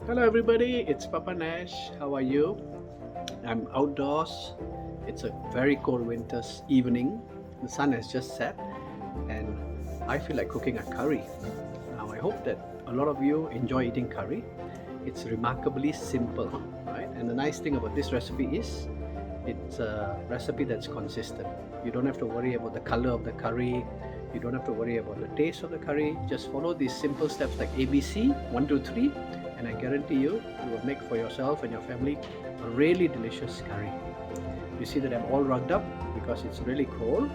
Hello everybody, it's Papa Nash. How are you? I'm outdoors. It's a very cold winter's evening. The sun has just set and I feel like cooking a curry. Now I hope that a lot of you enjoy eating curry. It's remarkably simple, right? And the nice thing about this recipe is it's a recipe that's consistent. You don't have to worry about the color of the curry. You don't have to worry about the taste of the curry. Just follow these simple steps like ABC, 1, 2, 3, and I guarantee you will make for yourself and your family a really delicious curry. You see that I'm all rugged up because it's really cold.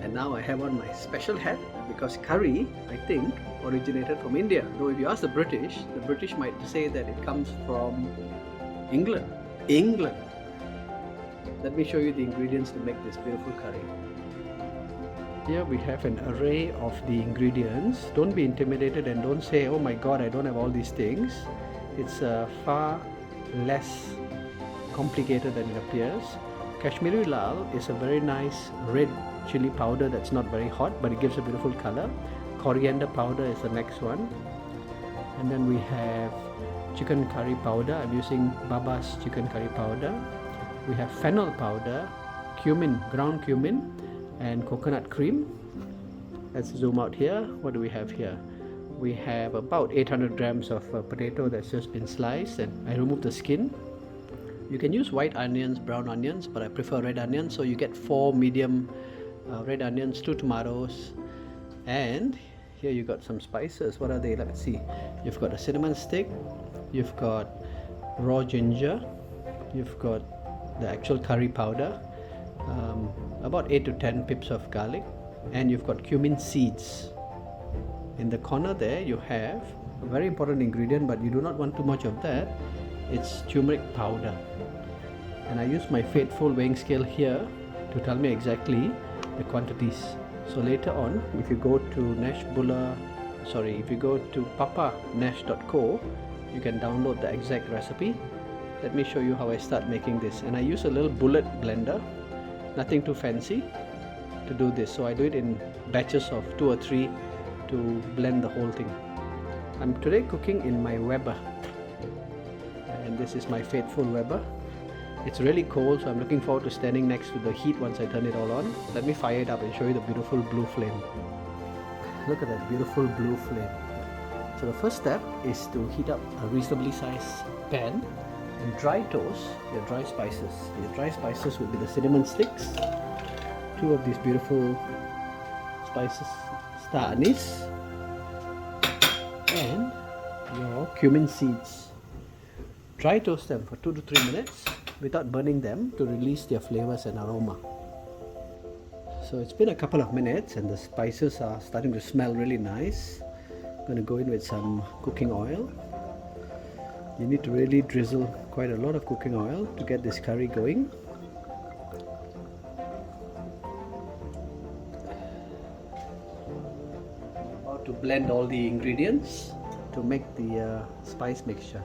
And now I have on my special hat because curry, I think, originated from India. Though if you ask the British might say that it comes from England. England! Let me show you the ingredients to make this beautiful curry. Here we have an array of the ingredients. Don't be intimidated and don't say, oh my god, I don't have all these things. It's far less complicated than it appears. Kashmiri lal is a very nice red chili powder that's not very hot, but it gives a beautiful color. Coriander powder is the next one. And then we have chicken curry powder. I'm using Baba's chicken curry powder. We have fennel powder, cumin, ground cumin, and coconut cream. Let's zoom out here. What do we have here? We have about 800 grams of potato that's just been sliced, and I removed the skin. You can use white onions, brown onions, but I prefer red onions, so you get 4 medium red onions, 2 tomatoes, and here you got some spices. What are they? Let's see. You've got a cinnamon stick, you've got raw ginger, you've got the actual curry powder, about 8 to 10 pips of garlic, and you've got cumin seeds. In the corner there you have a very important ingredient, but you do not want too much of that. It's turmeric powder, and I use my faithful weighing scale here to tell me exactly the quantities. So later on, if you go to papanash.co, you can download the exact recipe. Let me show you how I start making this. And I use a little bullet blender, nothing too fancy to do this. So I do it in batches of 2 or 3 to blend the whole thing. I'm today cooking in my Weber, and this is my faithful Weber. It's really cold, so I'm looking forward to standing next to the heat once I turn it all on. Let me fire it up and show you the beautiful blue flame. Look at that beautiful blue flame. So the first step is to heat up a reasonably sized pan and dry toast your dry spices. Your dry spices will be the cinnamon sticks, 2 of these beautiful spices, star anise, and your cumin seeds. Dry toast them for 2 to 3 minutes without burning them to release their flavors and aroma. So it's been a couple of minutes and the spices are starting to smell really nice. I'm going to go in with some cooking oil. You need to really drizzle quite a lot of cooking oil to get this curry going. About to blend all the ingredients to make the spice mixture.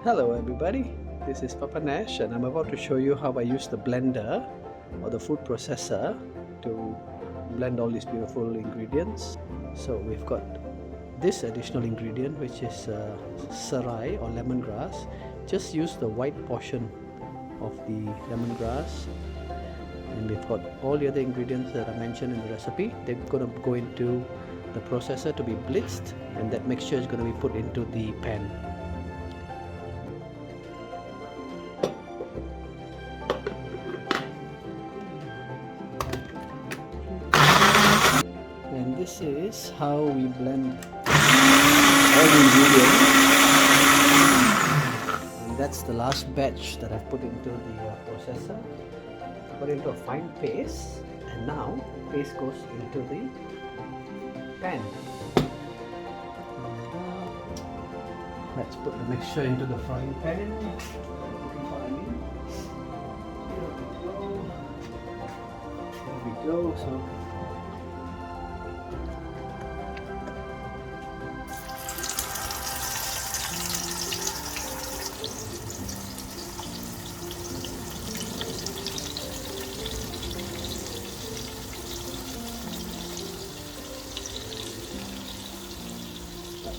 Hello everybody, this is Papa Nash, and I'm about to show you how I use the blender or the food processor to blend all these beautiful ingredients. So we've got this additional ingredient, which is serai or lemongrass. Just use the white portion of the lemongrass, and we've got all the other ingredients that I mentioned in the recipe. They're going to go into the processor to be blitzed, and that mixture is going to be put into the pan. And this is how we blend all the ingredients, and that's the last batch that I've put into the processor. Put into a fine paste, and now paste goes into the pan. Let's put the mixture into the frying pan. There we go. So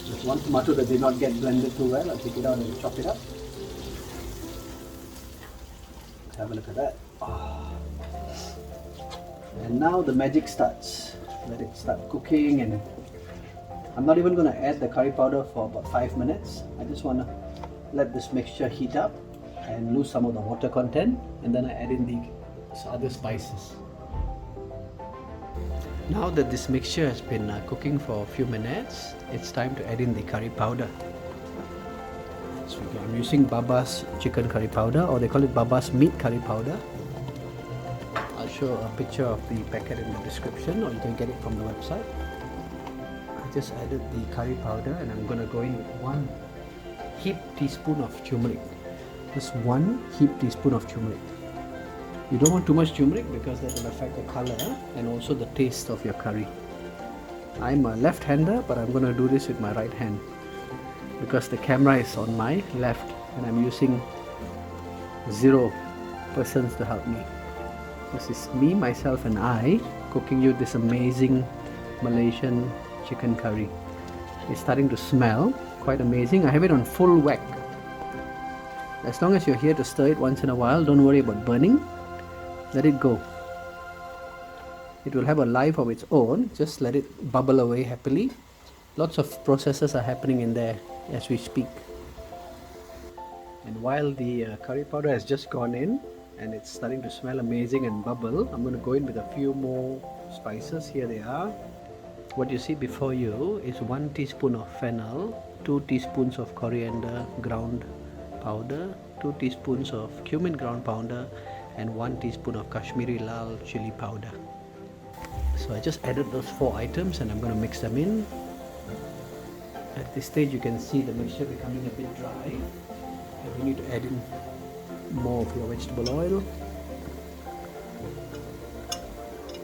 There's one tomato that did not get blended too well. I'll take it out and chop it up. Have a look at that. Oh. And now the magic starts. Let it start cooking, and I'm not even going to add the curry powder for about 5 minutes. I just want to let this mixture heat up and lose some of the water content, and then I add in the other spices. Now that this mixture has been cooking for a few minutes, it's time to add in the curry powder. So I'm using Baba's chicken curry powder, or they call it Baba's meat curry powder. I'll show a picture of the packet in the description, or you can get it from the website. I just added the curry powder, and I'm going to go in with 1 heaped teaspoon of turmeric. Just 1 heaped teaspoon of turmeric. You don't want too much turmeric because that will affect the color and also the taste of your curry. I'm a left-hander, but I'm going to do this with my right hand because the camera is on my left and I'm using 0 persons to help me. This is me, myself and I cooking you this amazing Malaysian chicken curry. It's starting to smell quite amazing. I have it on full whack. As long as you're here to stir it once in a while, don't worry about burning. Let it go. It will have a life of its own. Just let it bubble away happily. Lots of processes are happening in there as we speak. And while the curry powder has just gone in and it's starting to smell amazing and bubble, I'm going to go in with a few more spices. Here they are. What you see before you is 1 teaspoon of fennel, 2 teaspoons of coriander ground powder, 2 teaspoons of cumin ground powder, and 1 teaspoon of Kashmiri lal chili powder. So I just added those 4 items and I'm going to mix them in. At this stage you can see the mixture becoming a bit dry, and you need to add in more of your vegetable oil.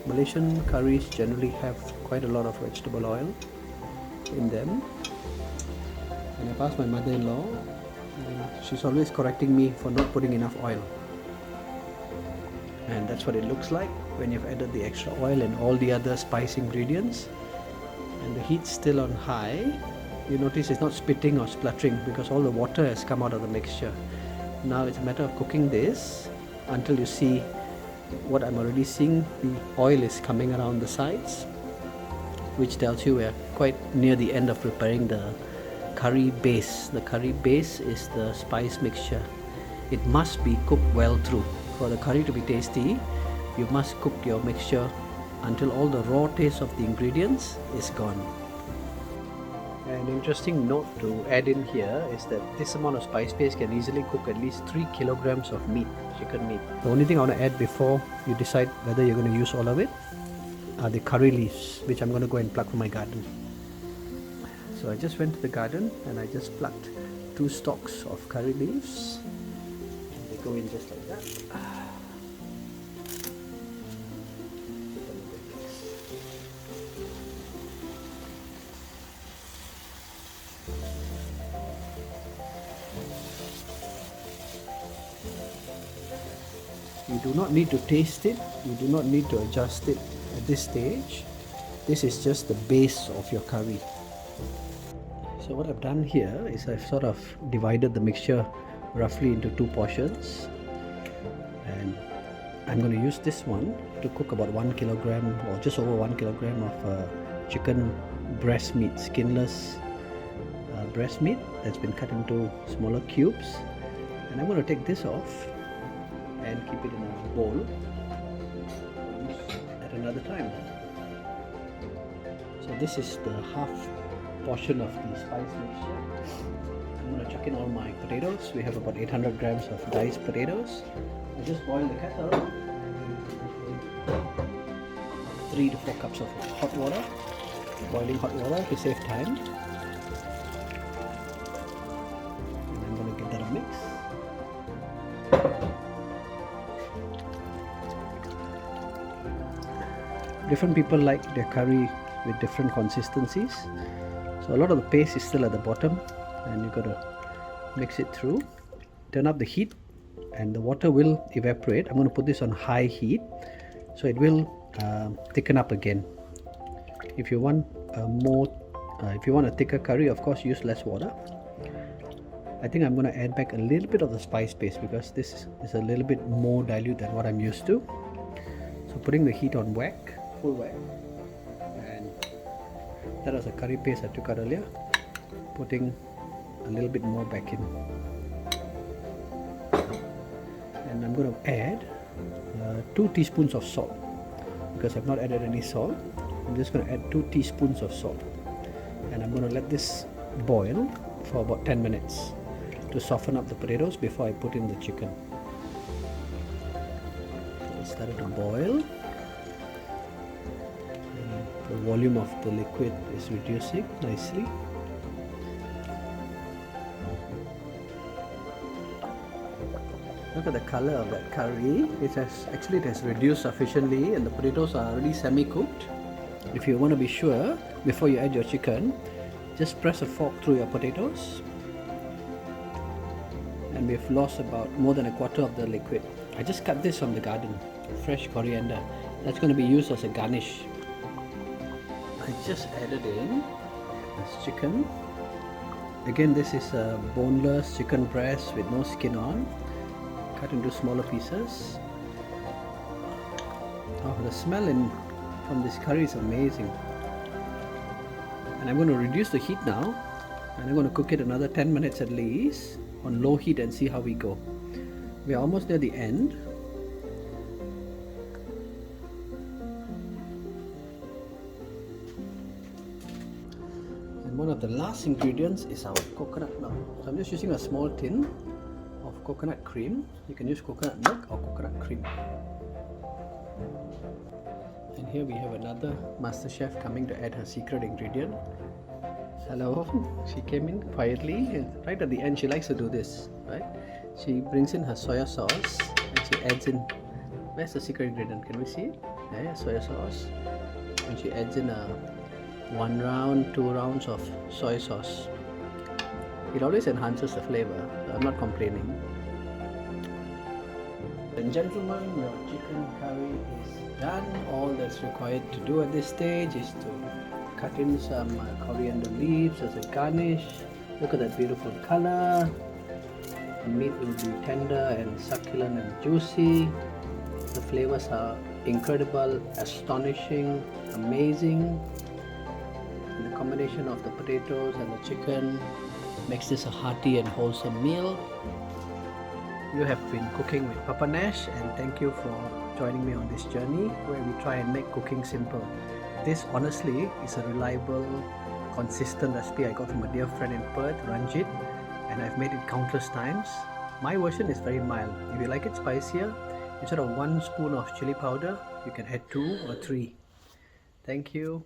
Malaysian curries generally have quite a lot of vegetable oil in them, and I've asked my mother-in-law, and she's always correcting me for not putting enough oil. And that's what it looks like when you've added the extra oil and all the other spice ingredients, and the heat's still on high. You notice it's not spitting or spluttering because all the water has come out of the mixture. Now it's a matter of cooking this until you see what I'm already seeing. The oil is coming around the sides, which tells you we're quite near the end of preparing the curry base. The curry base is the spice mixture. It must be cooked well through. For the curry to be tasty, you must cook your mixture until all the raw taste of the ingredients is gone. An interesting note to add in here is that this amount of spice paste can easily cook at least 3 kilograms of meat, chicken meat. The only thing I want to add before you decide whether you're going to use all of it are the curry leaves, which I'm going to go and pluck from my garden. So I just went to the garden and I just plucked 2 stalks of curry leaves. They go in just like that. You do not need to taste it, you do not need to adjust it at this stage. This is just the base of your curry. So what I've done here is I've sort of divided the mixture roughly into 2 portions, and I'm going to use this one to cook about 1 kilogram or just over 1 kilogram of chicken breast meat, skinless breast meat that's been cut into smaller cubes. And I'm going to take this off and keep it in a bowl at another time. So this is the half portion of the spice mixture. I'm going to chuck in all my potatoes. We have about 800 grams of diced potatoes. I just boiled the kettle. 3 to 4 cups of hot water, boiling hot water to save time. And I'm going to give that a mix. Different people like their curry with different consistencies. So a lot of the paste is still at the bottom, and you've got to mix it through. Turn up the heat and the water will evaporate. I'm going to put this on high heat so it will thicken up again. If you want more If you want a thicker curry, of course use less water. I think I'm going to add back a little bit of the spice paste because this is a little bit more dilute than what I'm used to. So putting the heat on whack, full whack, and that was a curry paste I took out earlier. Putting a little bit more back in, and I'm going to add 2 teaspoons of salt because I've not added any salt. I'm just going to add 2 teaspoons of salt, and I'm going to let this boil for about 10 minutes to soften up the potatoes before I put in the chicken. So it started to boil, and the volume of the liquid is reducing nicely. Look at the color of that curry. It has reduced sufficiently, and the potatoes are already semi-cooked. If you want to be sure before you add your chicken, just press a fork through your potatoes, and we've lost about more than a quarter of the liquid. I just cut this from the garden, fresh coriander. That's going to be used as a garnish. I just added in this chicken. Again, this is a boneless chicken breast with no skin on, cut into smaller pieces. Oh, the smell from this curry is amazing. And I'm going to reduce the heat now, and I'm going to cook it another 10 minutes at least on low heat and see how we go. We are almost near the end. And one of the last ingredients is our coconut milk. So I'm just using a small tin of coconut cream. You can use coconut milk or coconut cream. And here we have another master chef coming to add her secret ingredient. Hello, she came in quietly, and right at the end she likes to do this, right? She brings in her soya sauce and she adds in, where's the secret ingredient? Can we see it? Yeah, soya sauce. And she adds in 1 round, 2 rounds of soy sauce. It always enhances the flavor, so I'm not complaining. And gentlemen, your chicken curry is done. All that's required to do at this stage is to cut in some coriander leaves as a garnish. Look at that beautiful color. The meat will be tender and succulent and juicy. The flavors are incredible, astonishing, amazing. And the combination of the potatoes and the chicken makes this a hearty and wholesome meal. You have been cooking with Papa Nash, and thank you for joining me on this journey where we try and make cooking simple. This honestly is a reliable, consistent recipe I got from a dear friend in Perth, Ranjeet, and I've made it countless times. My version is very mild. If you like it spicier, instead of 1 spoon of chili powder, you can add 2 or 3. Thank you.